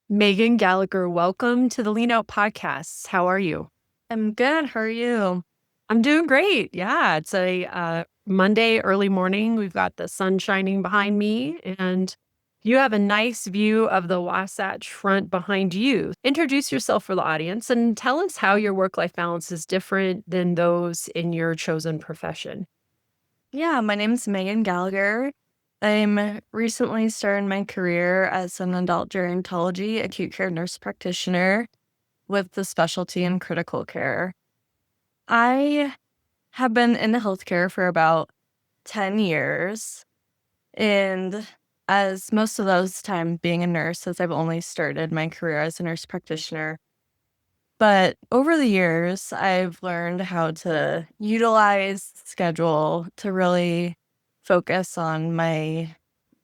Meagan Gallagher, welcome to the Lean Out Podcasts. How are you? I'm good. How are you? I'm doing great. Yeah, it's a Monday early morning. We've got the sun shining behind me, and you have a nice view of the Wasatch Front behind you. Introduce yourself for the audience and tell us how your work-life balance is different than those in your chosen profession. Yeah, my name's Meagan Gallagher. I'm recently started my career as an adult gerontology acute care nurse practitioner with the specialty in critical care. I have been in healthcare for about 10 years, and as most of those time being a nurse, as I've only started my career as a nurse practitioner. But over the years, I've learned how to utilize schedule to really focus on my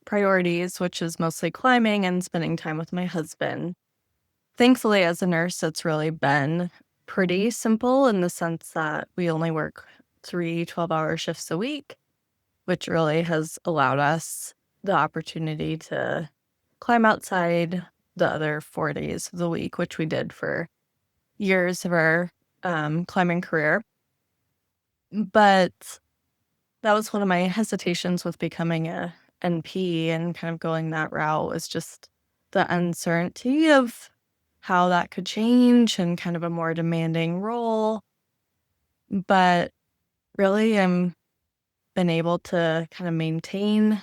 priorities, which is mostly climbing and spending time with my husband. Thankfully, as a nurse, it's really been pretty simple in the sense that we only work 3 12-hour shifts a week, which really has allowed us the opportunity to climb outside the other 4 days of the week, which we did for years of our climbing career. But that was one of my hesitations with becoming a NP and kind of going that route, was just the uncertainty of how that could change and kind of a more demanding role. But really, I'm been able to kind of maintain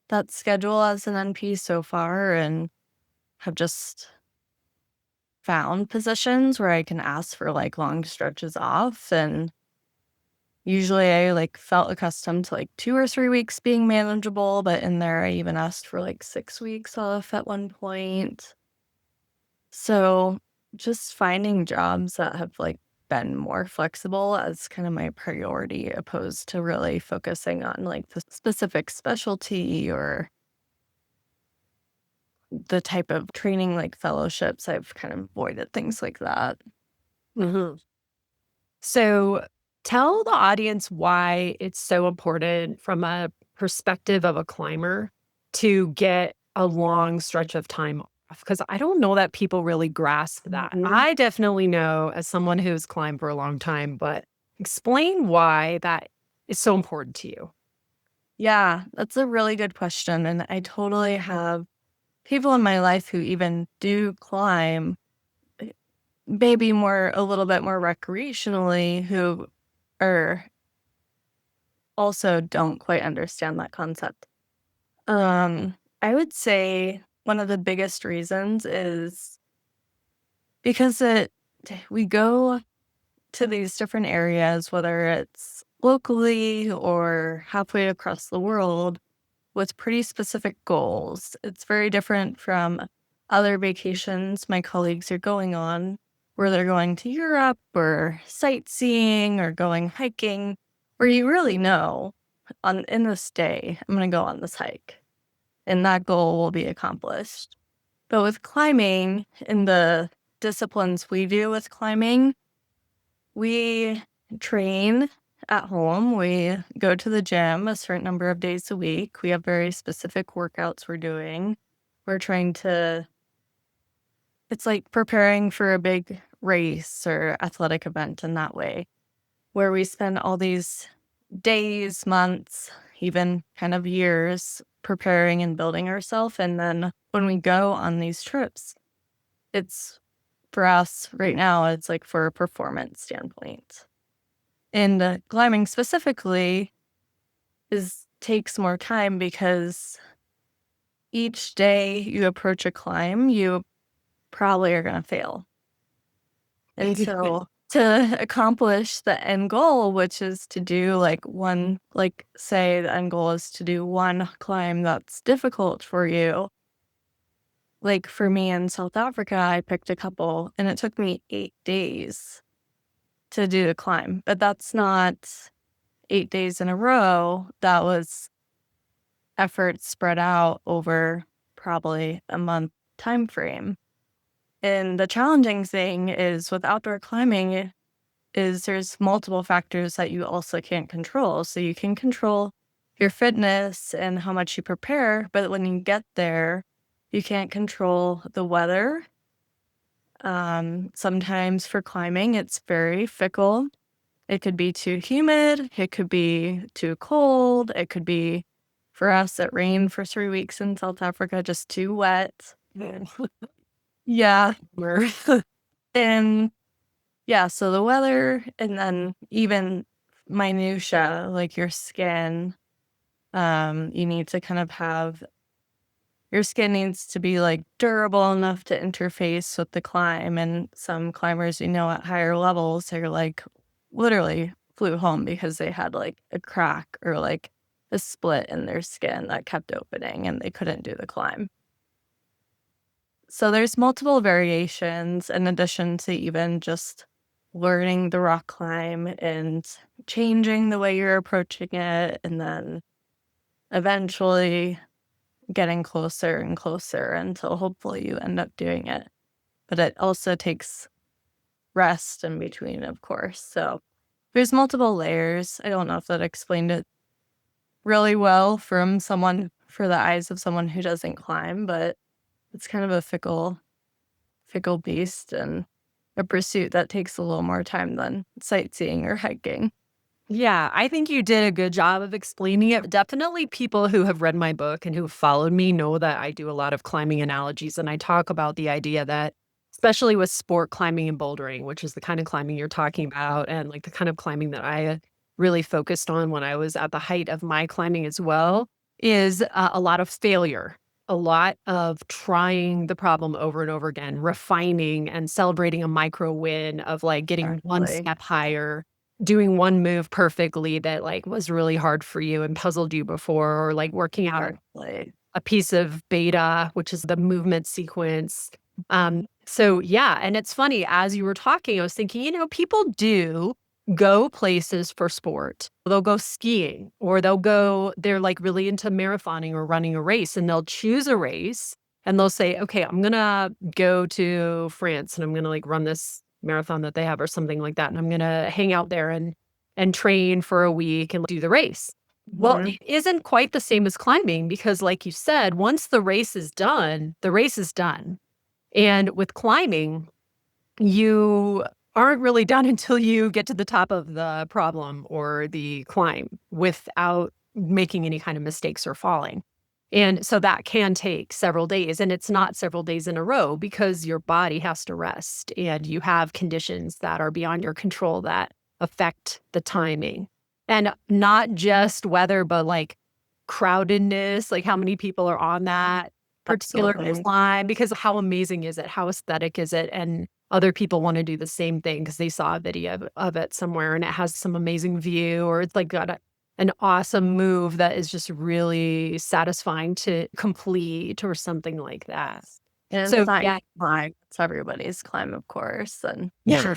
that schedule as an NP so far and have just found positions where I can ask for like long stretches off. And usually I like felt accustomed to like 2 or 3 weeks being manageable, but in there I even asked for like 6 weeks off at one point. So just finding jobs that have like been more flexible as kind of my priority, opposed to really focusing on like the specific specialty or the type of training like fellowships. I've kind of avoided things like that. Mhm. So tell the audience why it's so important from a perspective of a climber to get a long stretch of time off. Because I don't know that people really grasp that. I definitely know as someone who's climbed for a long time, but explain why that is so important to you. Yeah, that's a really good question. And I totally have people in my life who even do climb, maybe more, a little bit more recreationally, who are also don't quite understand that concept. I would say one of the biggest reasons is because we go to these different areas, whether it's locally or halfway across the world, with pretty specific goals. It's very different from other vacations my colleagues are going on, where they're going to Europe or sightseeing or going hiking, where you really know in this day, I'm going to go on this hike and that goal will be accomplished. But with climbing, in the disciplines we do with climbing, we train at home. We go to the gym a certain number of days a week. We have very specific workouts we're doing. We're trying to, it's like preparing for a big race or athletic event in that way, where we spend all these days, months, even kind of years preparing and building ourselves. And then when we go on these trips, it's for us right now, it's like for a performance standpoint. And climbing specifically takes more time because each day you approach a climb, you probably are going to fail. And so to accomplish the end goal, which is to do say the end goal is to do one climb that's difficult for you. Like for me in South Africa, I picked a couple and it took me 8 days to do the climb, but that's not 8 days in a row. That was effort spread out over probably a month time frame. And the challenging thing is with outdoor climbing is there's multiple factors that you also can't control. So you can control your fitness and how much you prepare, but when you get there, You can't control the weather. Sometimes for climbing, it's very fickle. It could be too humid. It could be too cold. It could be, for us, it rained for 3 weeks in South Africa, just too wet. Yeah. And yeah, so the weather, and then even minutia, like your skin, you need to kind of have your skin needs to be like durable enough to interface with the climb. And some climbers, at higher levels, they're like literally flew home because they had like a crack or like a split in their skin that kept opening and they couldn't do the climb. So there's multiple variations in addition to even just learning the rock climb and changing the way you're approaching it, and then eventually getting closer and closer until hopefully you end up doing it. But it also takes rest in between, of course. So there's multiple layers. I don't know if that explained it really well for the eyes of someone who doesn't climb, but it's kind of a fickle beast and a pursuit that takes a little more time than sightseeing or hiking. Yeah, I think you did a good job of explaining it. Definitely people who have read my book and who followed me know that I do a lot of climbing analogies, and I talk about the idea that, especially with sport climbing and bouldering, which is the kind of climbing you're talking about, and like the kind of climbing that I really focused on when I was at the height of my climbing as well, is a lot of failure, a lot of trying the problem over and over again, refining and celebrating a micro win of like getting one Exactly. step higher, doing one move perfectly that, like, was really hard for you and puzzled you before, or, like, working out Exactly. a piece of beta, which is the movement sequence. So, yeah, and it's funny, as you were talking, I was thinking, people do go places for sport. They'll go skiing, or they're, like, really into marathoning or running a race, and they'll choose a race, and they'll say, "Okay, I'm gonna go to France, and I'm gonna, like, run this marathon that they have," or something like that, "and I'm gonna hang out there and train for a week and do the race." Well, Mhm. it isn't quite the same as climbing because, like you said, once the race is done, the race is done. And with climbing, you aren't really done until you get to the top of the problem or the climb without making any kind of mistakes or falling. And so that can take several days, and it's not several days in a row because your body has to rest and you have conditions that are beyond your control that affect the timing. And not just weather, but like crowdedness, like how many people are on that particular Absolutely. climb, because how amazing is it? How aesthetic is it? And other people wanna do the same thing because they saw a video of it somewhere and it has some amazing view, or it's like got an awesome move that is just really satisfying to complete or something like that. And it's So, not yeah. your climb, it's everybody's climb, of course, and Yeah.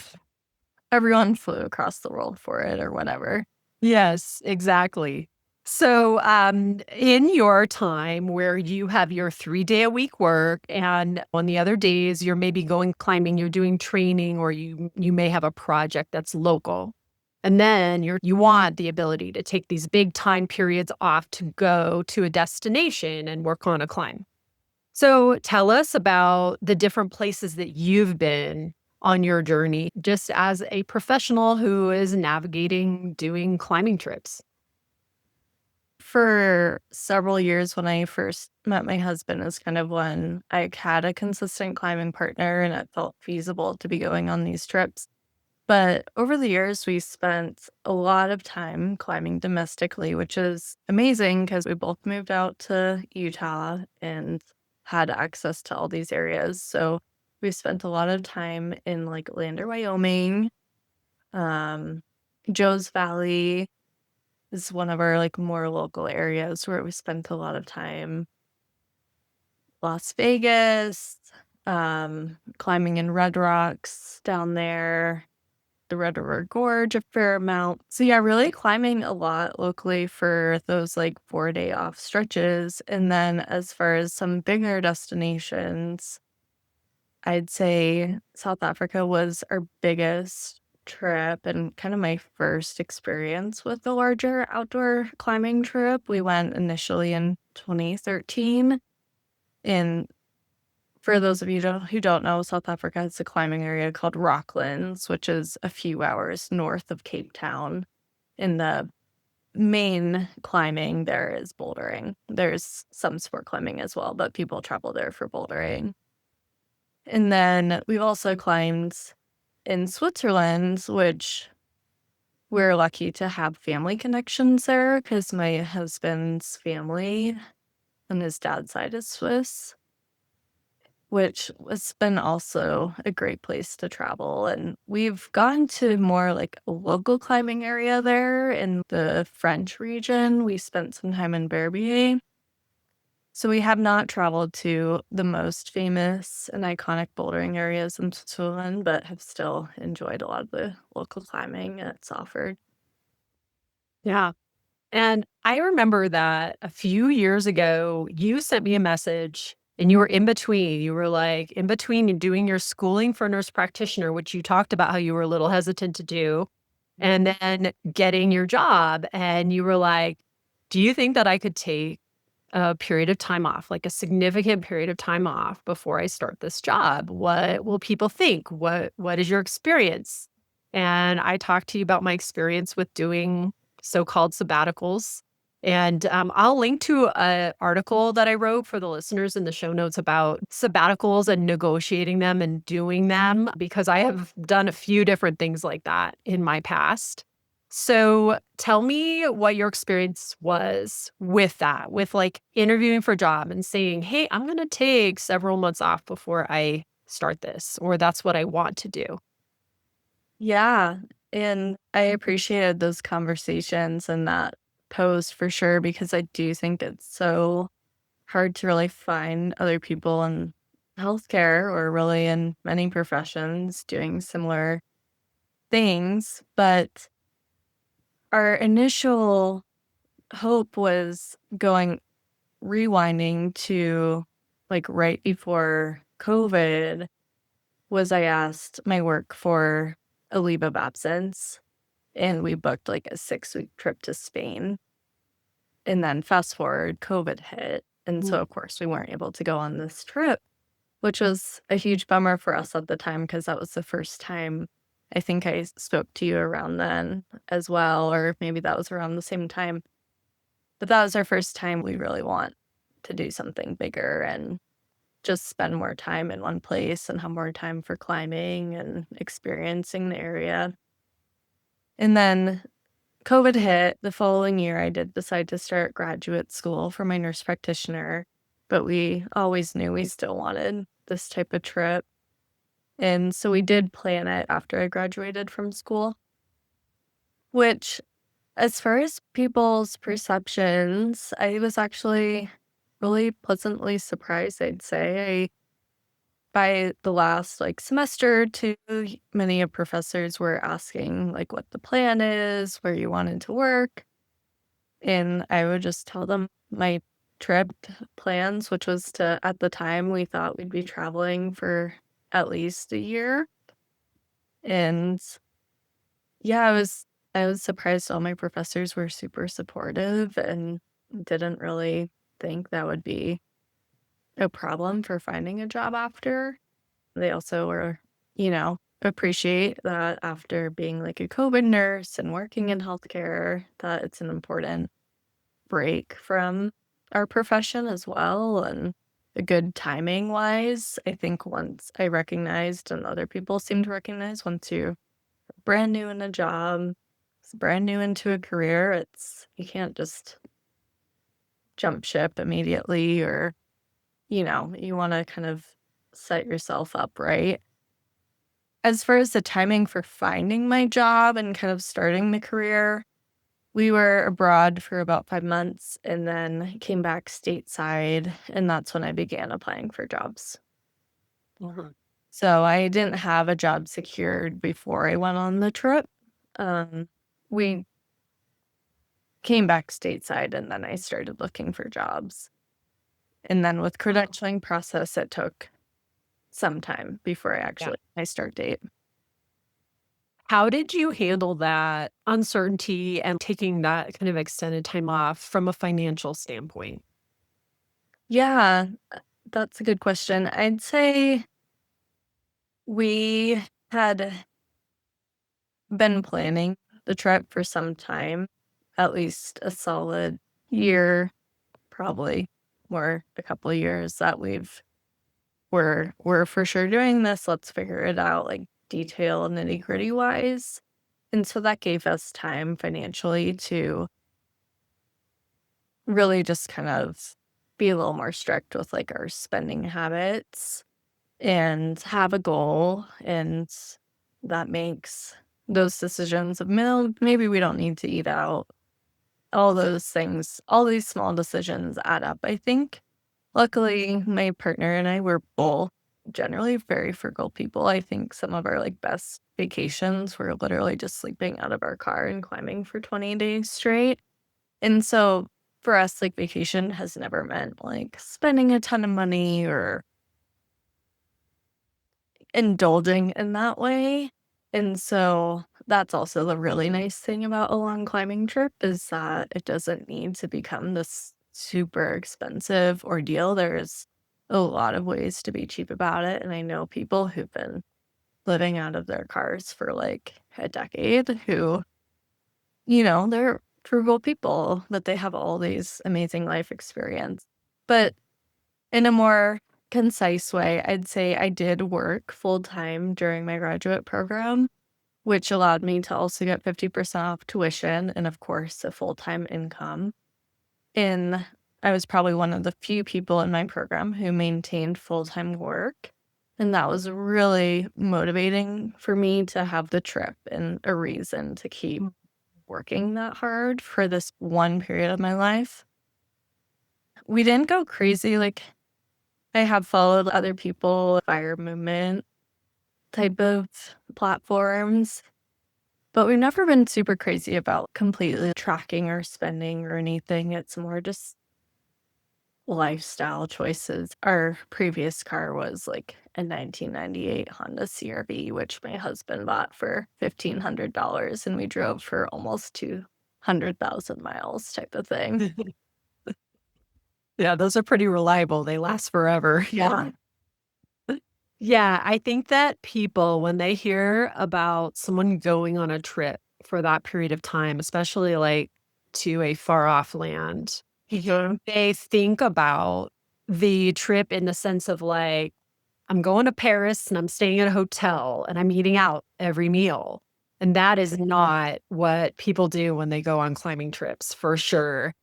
everyone flew across the world for it or whatever. Yes, exactly. So, in your time where you have your 3-day-a-week work and on the other days you're maybe going climbing, you're doing training, or you may have a project that's local. And then you want the ability to take these big time periods off to go to a destination and work on a climb. So, tell us about the different places that you've been on your journey, just as a professional who is navigating doing climbing trips. For several years when I first met my husband is kind of when I had a consistent climbing partner and it felt feasible to be going on these trips. But over the years, we spent a lot of time climbing domestically, which is amazing because we both moved out to Utah and had access to all these areas. So we spent a lot of time in like Lander, Wyoming, um, Joe's Valley is one of our like more local areas where we spent a lot of time. Las Vegas, climbing in Red Rocks down there, the Red River Gorge a fair amount. So yeah, really climbing a lot locally for those like 4-day off stretches. And then as far as some bigger destinations, I'd say South Africa was our biggest trip and kind of my first experience with a larger outdoor climbing trip. We went initially in 2013 in For those of you who don't know, South Africa has a climbing area called Rocklands, which is a few hours north of Cape Town. In the main climbing, there is bouldering. There's some sport climbing as well, but people travel there for bouldering. And then we've also climbed in Switzerland, which we're lucky to have family connections there because my husband's family on his dad's side is Swiss, which has been also a great place to travel. And we've gone to more like a local climbing area there in the French region. We spent some time in Verbier. So we have not traveled to the most famous and iconic bouldering areas in Switzerland, but have still enjoyed a lot of the local climbing that's offered. Yeah. And I remember that a few years ago, you sent me a message and you were in between. You were like in between doing your schooling for nurse practitioner, which you talked about how you were a little hesitant to do, and then getting your job. And you were like, do you think that I could take a period of time off, like a significant period of time off before I start this job? What will people think? What is your experience? And I talked to you about my experience with doing so-called sabbaticals. And I'll link to an article that I wrote for the listeners in the show notes about sabbaticals and negotiating them and doing them, because I have done a few different things like that in my past. So tell me what your experience was with that, with like interviewing for a job and saying, hey, I'm going to take several months off before I start this, or that's what I want to do. Yeah, and I appreciated those conversations and that post for sure because I do think it's so hard to really find other people in healthcare or really in many professions doing similar things. But our initial hope was rewinding to like right before COVID was I asked my work for a leave of absence and we booked like a 6-week trip to Spain. And then fast forward, COVID hit. And so, Mm. of course, we weren't able to go on this trip, which was a huge bummer for us at the time because that was the first time I think I spoke to you around then as well, or maybe that was around the same time. But that was our first time we really want to do something bigger and just spend more time in one place and have more time for climbing and experiencing the area. And then COVID hit the following year. I did decide to start graduate school for my nurse practitioner, but we always knew we still wanted this type of trip. And so we did plan it after I graduated from school, which, as far as people's perceptions, I was actually really pleasantly surprised, I'd say. By the last, like, semester or 2, many of professors were asking, like, what the plan is, where you wanted to work, and I would just tell them my trip plans, which was to at the time, we thought we'd be traveling for at least a year, and, yeah, I was surprised all my professors were super supportive and didn't really think that would be a problem for finding a job after. They also were, appreciate that after being like a COVID nurse and working in healthcare, that it's an important break from our profession as well. And a good timing wise, I think once I recognized and other people seem to recognize once you're brand new in a job, brand new into a career, you can't just jump ship immediately or, you want to kind of set yourself up right. As far as the timing for finding my job and kind of starting the career, we were abroad for about 5 months and then came back stateside, and that's when I began applying for jobs. Mhm. So I didn't have a job secured before I went on the trip. We came back stateside and then I started looking for jobs. And then with credentialing process, it took some time before I Yeah. actually my start date. How did you handle that uncertainty and taking that kind of extended time off from a financial standpoint? Yeah. That's a good question. I'd say we had been planning the trip for some time, at least a solid year, probably more a couple of years that we're for sure doing this. Let's figure it out, like detail nitty-gritty wise. And so that gave us time financially to really just kind of be a little more strict with like our spending habits and have a goal. And that makes those decisions of maybe we don't need to eat out. All those things, all these small decisions add up. I think luckily my partner and I were both generally very frugal people. I think some of our like best vacations were literally just sleeping out of our car and climbing for 20 days straight. And so for us, like vacation has never meant like spending a ton of money or indulging in that way. And so that's also the really nice thing about a long climbing trip is that it doesn't need to become this super expensive ordeal. There's a lot of ways to be cheap about it. And I know people who've been living out of their cars for like a decade who, they're frugal people, but they have all these amazing life experience. But in a more concise way, I'd say I did work full time during my graduate program, which allowed me to also get 50% off tuition and, of course, a full time income. And I was probably one of the few people in my program who maintained full time work. And that was really motivating for me to have the trip and a reason to keep working that hard for this one period of my life. We didn't go crazy. Like, I have followed other people, fire movement type of platforms, but we've never been super crazy about completely tracking or spending or anything. It's more just lifestyle choices. Our previous car was like a 1998 Honda CR-V, which my husband bought for $1,500, and we drove for almost 200,000 miles type of thing. Yeah, those are pretty reliable. They last forever. Yeah. Yeah, I think that people, when they hear about someone going on a trip for that period of time, especially like to a far off land, Mhm. they think about the trip in the sense of like, I'm going to Paris and I'm staying at a hotel and I'm eating out every meal. And that is not what people do when they go on climbing trips, for sure.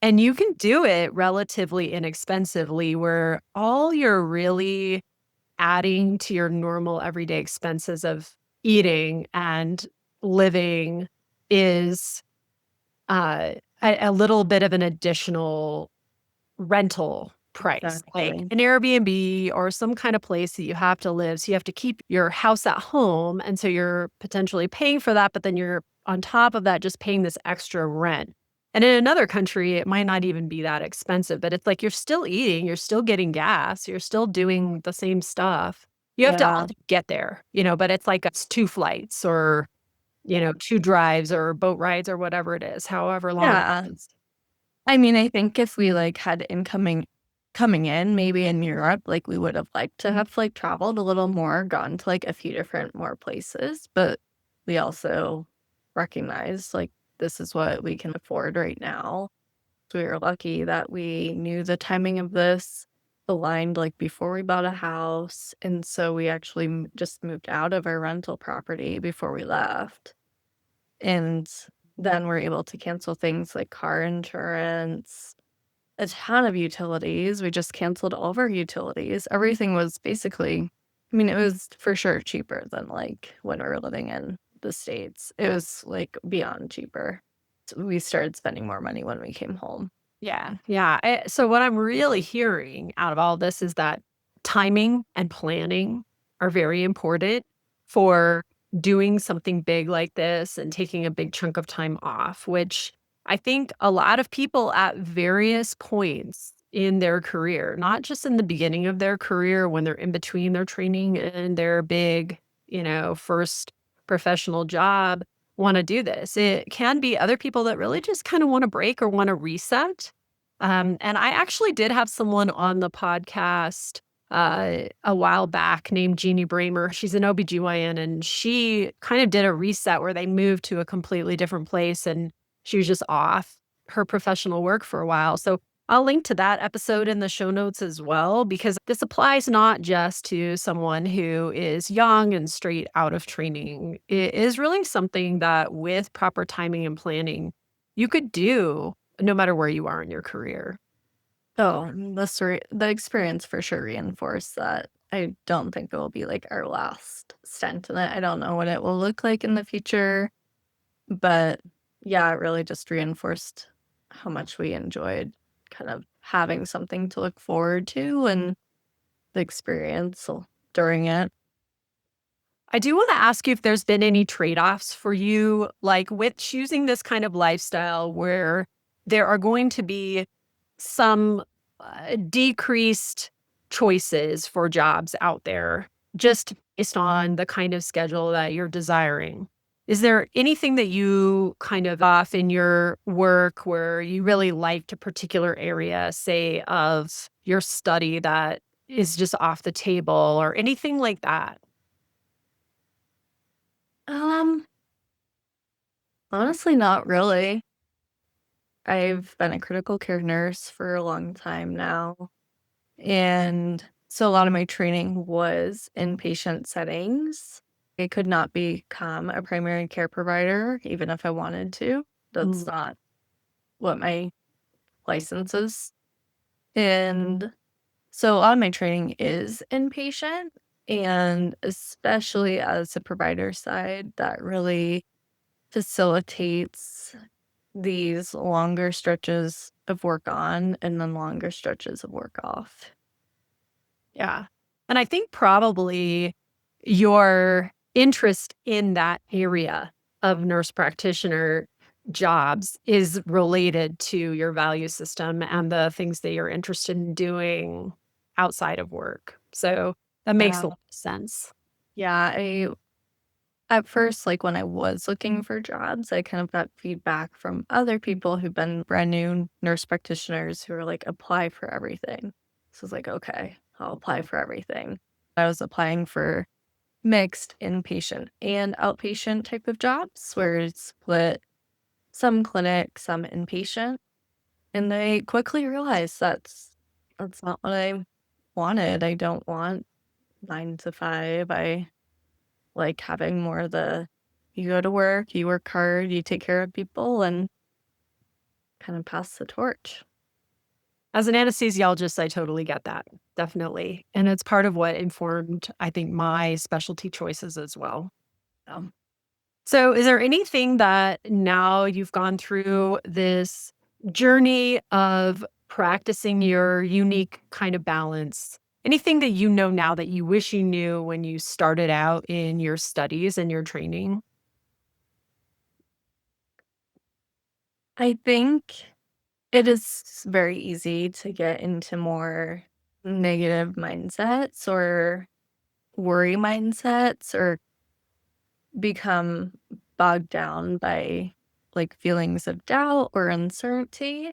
And you can do it relatively inexpensively, where all you're really adding to your normal everyday expenses of eating and living is a little bit of an additional rental price, like Exactly. an Airbnb or some kind of place that you have to live. So you have to keep your house at home. And so you're potentially paying for that, but then you're on top of that just paying this extra rent. And in another country, it might not even be that expensive, but it's like you're still eating, you're still getting gas, you're still doing the same stuff. You have to Yeah. get there, but it's like it's 2 flights or, 2 drives or boat rides or whatever it is, however long Yeah. it is. I mean, I think if we, like, had incoming coming in, maybe in Europe, like, we would have liked to have, like, traveled a little more, gone to, like, a few different more places, but we also recognize, like, this is what we can afford right now. So we were lucky that we knew the timing of this aligned, like, before we bought a house, and so we actually just moved out of our rental property before we left. And then we're able to cancel things like car insurance, a ton of utilities. We just canceled all of our utilities. Everything was basically, I mean, it was for sure cheaper than like when we were living in the States. It was like beyond cheaper. So we started spending more money when we came home. Yeah, yeah. So what I'm really hearing out of all this is that timing and planning are very important for doing something big like this and taking a big chunk of time off, which I think a lot of people at various points in their career, not just in the beginning of their career when they're in between their training and their big, first professional job, want to do this. It can be other people that really just kind of want to break or want to reset. And I actually did have someone on the podcast a while back named Jeannie Bramer. She's an OBGYN, and she kind of did a reset where they moved to a completely different place and she was just off her professional work for a while. So I'll link to that episode in the show notes as well, because this applies not just to someone who is young and straight out of training. It is really something that, with proper timing and planning, you could do no matter where you are in your career. Oh, the experience for sure reinforced that. I don't think it will be, like, our last stint in it. I don't know what it will look like in the future, but, yeah, it really just reinforced how much we enjoyed kind of having something to look forward to and the experience during it. I do want to ask you if there's been any trade-offs for you, like with choosing this kind of lifestyle where there are going to be some decreased choices for jobs out there just based on the kind of schedule that you're desiring. Is there anything that you kind of off in your work where you really liked a particular area, say, of your study that is just off the table or anything like that? Um, Honestly, not really. I've been a critical care nurse for a long time now, and so a lot of my training was in patient settings. I could not become a primary care provider even if I wanted to. That's not what my license is. And so a lot of my training is inpatient, and especially as a provider side, that really facilitates these longer stretches of work on and then longer stretches of work off. Yeah. And I think probably your interest in that area of nurse practitioner jobs is related to your value system and the things that you're interested in doing outside of work. So that makes Yeah. a lot of sense. Yeah, I at first, like, when I was looking for jobs, I kind of got feedback from other people who've been brand new nurse practitioners who were like, "Apply for everything." So I was like, "Okay, I'll apply for everything." I was applying for mixed inpatient and outpatient type of jobs where it's split, some clinic, some inpatient, and I quickly realized that's not what I wanted. I don't want 9 to 5. I like having more of the you go to work, you work hard, you take care of people, and kind of pass the torch. As an anesthesiologist, I totally get that. Definitely. And it's part of what informed, I think, my specialty choices as well. Um, So, is there anything that now you've gone through this journey of practicing your unique kind of balance? Anything that you know now that you wish you knew when you started out in your studies and your training? I think it is very easy to get into more negative mindsets or worry mindsets or become bogged down by like feelings of doubt or uncertainty.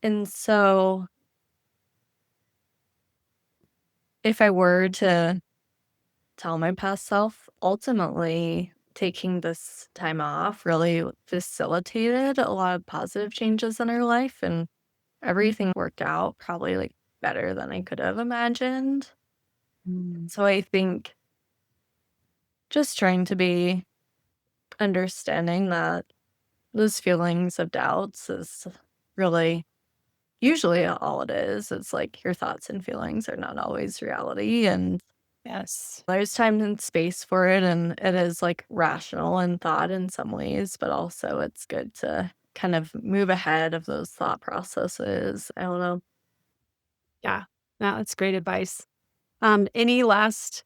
And so if I were to tell my past self, ultimately taking this time off really facilitated a lot of positive changes in her life and everything worked out probably like better than I could have imagined. Mm. So I think just trying to be understanding that those feelings of doubts is really usually all it is. It's like your thoughts and feelings are not always reality. And Yes. there's time and space for it, and it is, like, rational in thought in some ways, but also it's good to kind of move ahead of those thought processes. I don't know. Yeah. Yeah, that's great advice. Any last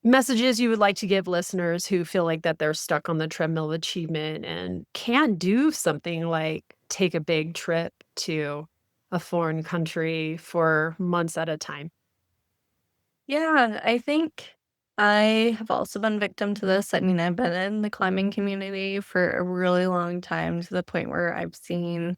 messages you would like to give listeners who feel like that they're stuck on the treadmill of achievement and can't do something like take a big trip to a foreign country for months at a time? Yeah, I think I have also been victim to this. I mean, I've been in the climbing community for a really long time to the point where I've seen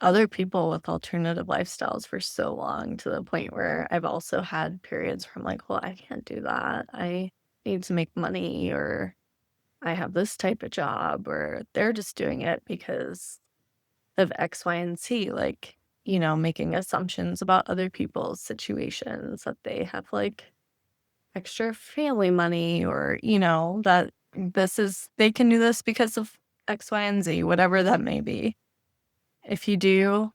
other people with alternative lifestyles for so long to the point where I've also had periods where I'm like, well, I can't do that. I need to make money, or I have this type of job, or they're just doing it because of X, Y, and Z. Like, making assumptions about other people's situations that they have like extra family money, or, that they can do this because of X, Y, and Z, whatever that may be. If you do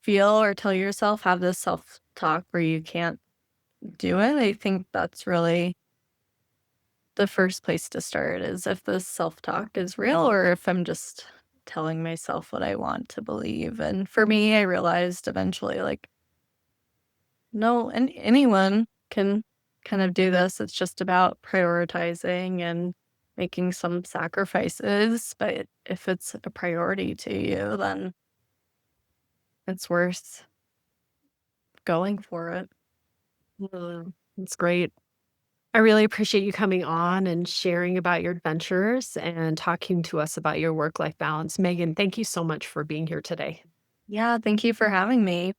feel or tell yourself, have this self talk where you can't do it, I think that's really the first place to start, is if this self talk is real or if I'm just telling myself what I want to believe. And for me, I realized eventually, like, no, and anyone can kind of do this. It's just about prioritizing and making some sacrifices. But if it's a priority to you, then it's worth going for it. That's great. I really appreciate you coming on and sharing about your adventures and talking to us about your work life balance. Megan, thank you so much for being here today. Yeah, thank you for having me.